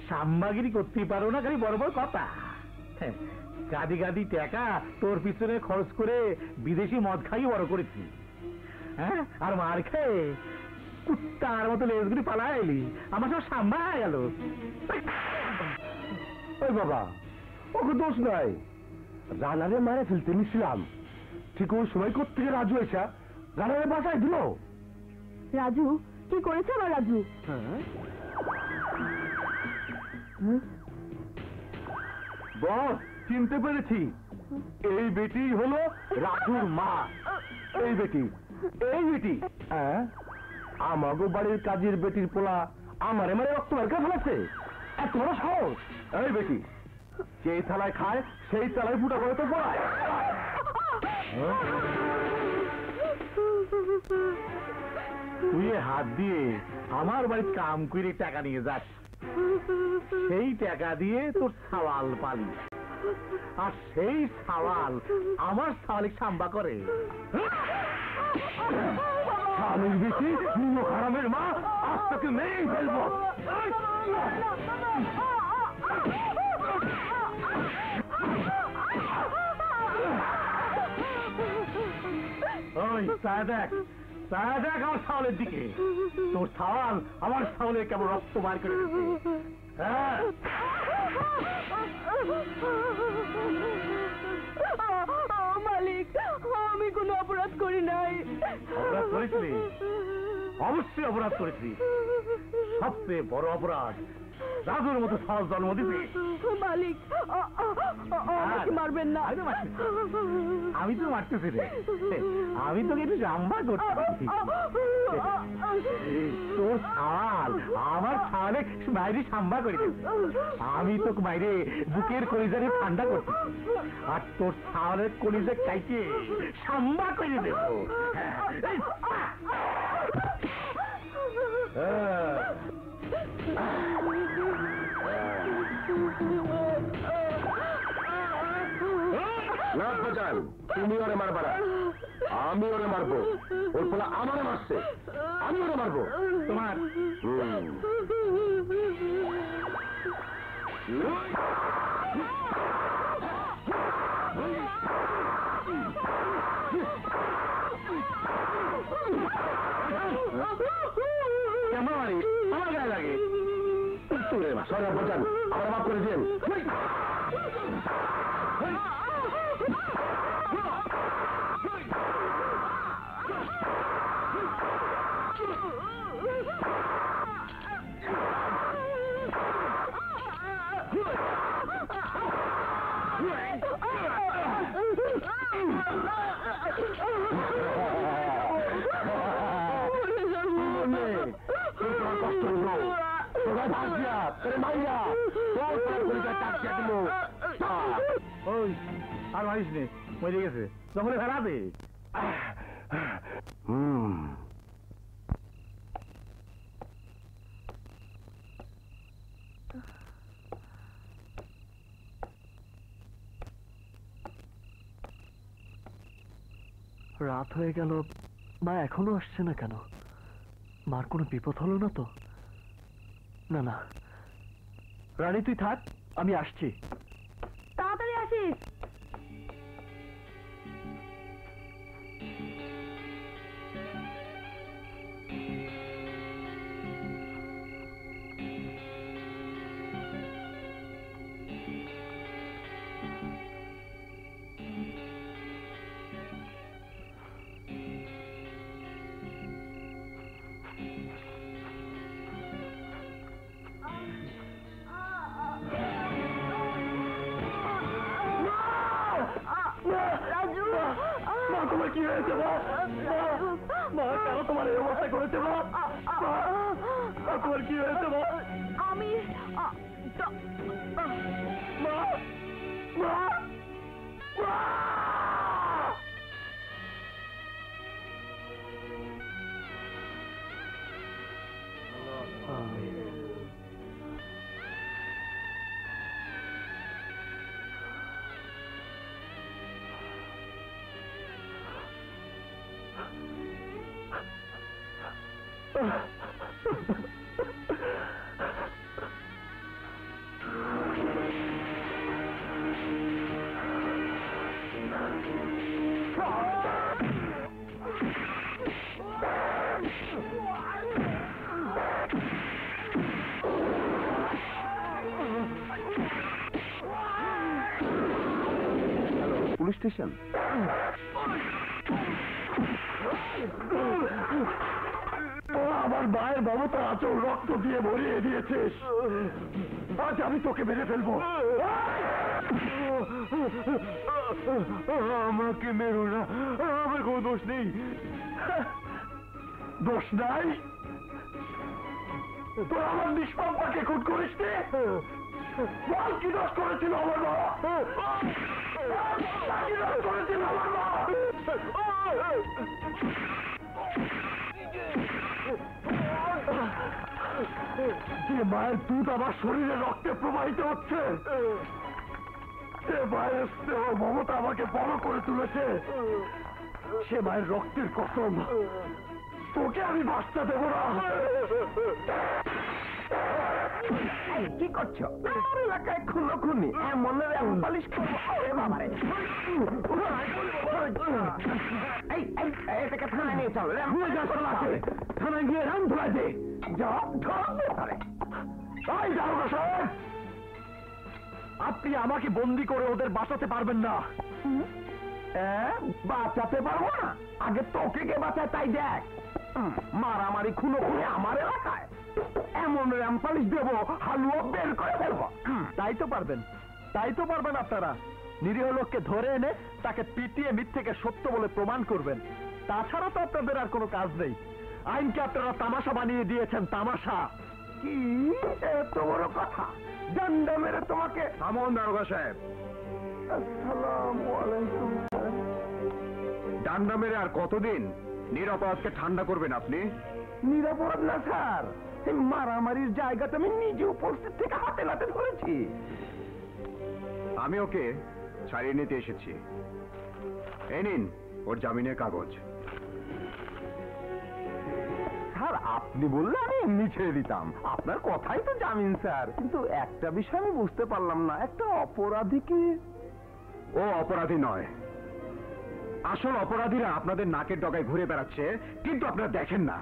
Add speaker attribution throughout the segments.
Speaker 1: সাম্বাগিরি করতেই পারো না, খালি বড় বড় কথা। গাদি গাদি টাকা তোর পিছনে খরচ করে বিদেশি মদ খাইয়ে বড় করেছি, হ্যাঁ? আর মার খেয়ে কুত্তার মতো লেজগুলি পালা এলি, আমার সব সাম্বা হয়ে গেল।
Speaker 2: ওই বাবা, ওকে দোষ নাই, রানারে মারে ফেলতে নিছিলাম, ঠিক ওই সময় কোত্থেকে রাজু এসা রানারে বাঁচাই দিল।
Speaker 3: রাজু কি করেছে আমার রাজু?
Speaker 2: বস, চিনতে পেরেছি, এই বেটি হলো রাজুর মা। এই বেটি, এই বেটি আমাগো বাড়ির কাজের বেটির পোলা আমারে মারে রক্ত মার্কা ফেলেছে, এত বড় সাহস! এই বেটি, যেই থালায় খায় সেই থালায় ফুটা করে তো পড়ায়।
Speaker 1: তুই হাত দিয়ে আমার বাড়ির কাম করে টাকা নিয়ে যাস, সেই টাকা দিয়ে তোর সাওয়াল পালি, আর সেই সাওয়াল আমার সাওয়ালে সাম্বা করে।
Speaker 2: স্বামীর বেশি হারামের মা, আজ তাকে মেরেই ফেলবো।
Speaker 1: ওই দেখ, দেখ আমার সাওয়ালের দিকে, তোর সাওয়াল আমার সাওয়ালে কেমন রক্ত বার করে দিচ্ছে। হ্যাঁ,
Speaker 3: মালিক, আমি কোনো অপরাধ করি নাই।
Speaker 1: অপরাধ করেছিলি? অবশ্যই অপরাধ করেছি। সবচেয়ে বড় অপরাধ রাজুর মতো সহজ জন্ম দিতে।
Speaker 3: মালিক, আমাকে মারবেন না।
Speaker 1: আমি তো মারতেছি রে, আমি তোকে একটু জাম্বা করতে পারছি। তোর ছাল আমার ছালে বাইরে সাম্বা করে দেবে, আমি তোকে বাইরে বুকের কলিজারে ঠান্ডা করতেছি, আর তোর ছালের কলিজা কাইকে সাম্বা করে দেব।
Speaker 2: না বাজান, তুমি ওরে মারবা না, আমি ওরে মারবো। ওর পোলা আমারে মারছে, আমি ওরে মারবো।
Speaker 1: তোমার কেমন মারি? আমার গায়ে লাগে।
Speaker 2: সরে বাজান, আমার মাফ করে দিন।
Speaker 1: ওই আর মারিস নে, মরে গেছে, জঙ্গলে ফেলা দে।
Speaker 4: রাত হয়ে গেল, মা এখনো আসছে না কেন? মার কোনো বিপদ হলো না তো? না না, রানী তুই থাক, আমি আসছি।
Speaker 3: তাড়াতাড়ি আসিস।
Speaker 2: তোমার কি হয়েছে? মা কেন তোমার এই অবস্থা করেছে? তোমার কি হয়েছে?
Speaker 3: আমি
Speaker 2: স্টেশন? আমার মায়ের মমতা আচল রক্ত দিয়ে ভরিয়ে দিয়েছিস, আজ আমি তোকে মেরে ফেলবো। আমাকে মেরো না, আমার কোনো দোষ নেই। দোষ নাই? তোর আমার নিষ্পাপকে খুন করিস নি? বল কি দোষ করেছিল আমার মা? কি দোষ করেছিল আমার মা? যে মায়ের দুধ আমার শরীরে রক্তে প্রবাহিত হচ্ছে, সে মায়ের স্নেহ মমতা আমাকে বড় করে তুলেছে, সে মায়ের রক্তের কসম তোকে আমি বাঁচতে দেব না। কি করছো? আমার এলাকায় খুনি মনের এমন পালিশ করবো বাবারে। এটাকে থানায় নিয়ে চল, থানায় গিয়ে রাম ধোয়া দে। আপনি আমাকে বন্দি করে ওদের বাঁচাতে পারবেন না। বাঁচাতে পারবো না? আগে তোকে কে বাঁচায় তাই দেখ। মারামারি খুনো খুনে আমার এলাকায় এমন র্যাম পালিশ দেবো, হালুয়া বের করে ফেলবো।
Speaker 4: তাই তো পারবেন, তাই তো পারবেন আপনারা। নিরীহ লোককে ধরে এনে তাকে পিটিয়ে মিথ্যেকে সত্য বলে প্রমাণ করবেন। তাছাড়া তো আপনাদের আর কোনো কাজ নেই। আইনকে আপনারা তামাশা বানিয়ে দিয়েছেন, তামাশা।
Speaker 2: কি এত বড় কথা? ডান্ডা মেরে তোমাকে।
Speaker 5: আমন দারোগা সাহেব,
Speaker 2: আসসালামু আলাইকুম।
Speaker 5: ডান্ডা মেরে আর কতদিন নিরাপদকে ঠান্ডা করবেন আপনি?
Speaker 2: নিরাপরাধ না স্যার, এই মারামারির জায়গাটা আমি নিজে উপস্থিত থেকে হাতে নাতে ধরেছি।
Speaker 5: আমি ওকে ছাড়িয়ে নিতে এসেছি। এই নিন ওর জামিনের কাগজ।
Speaker 2: স্যার আপনি বললে আমি এমনি ছেড়ে দিতাম, আপনার কথাই তো জামিন স্যার। কিন্তু একটা বিষয় আমি বুঝতে পারলাম না, একটা অপরাধী কি?
Speaker 5: ও অপরাধী নয়, আসল অপরাধীরা আপনাদের নাকের ডগায় ঘুরে বেড়াচ্ছে, কিন্তু আপনারা দেখেন না।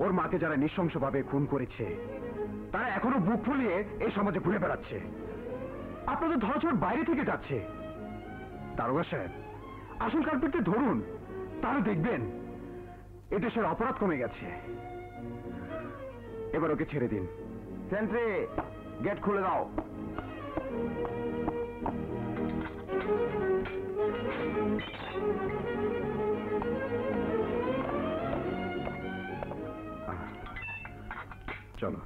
Speaker 5: ওর মাকে যারা নৃশংসভাবে খুন করেছে তারা এখনো বুক ফুলিয়ে এই সমাজে ঘুরে বেড়াচ্ছে, আপনাদের ধরাছোঁয়ার বাইরে থেকে যাচ্ছে। দারোগা সাহেব, আসল কালপিটকে ধরুন, তাহলে দেখবেন এদেশের অপরাধ কমে গেছে। এবার ওকে ছেড়ে দিন।
Speaker 2: সেন্ট্রি, গেট খুলে দাও।
Speaker 5: চলো।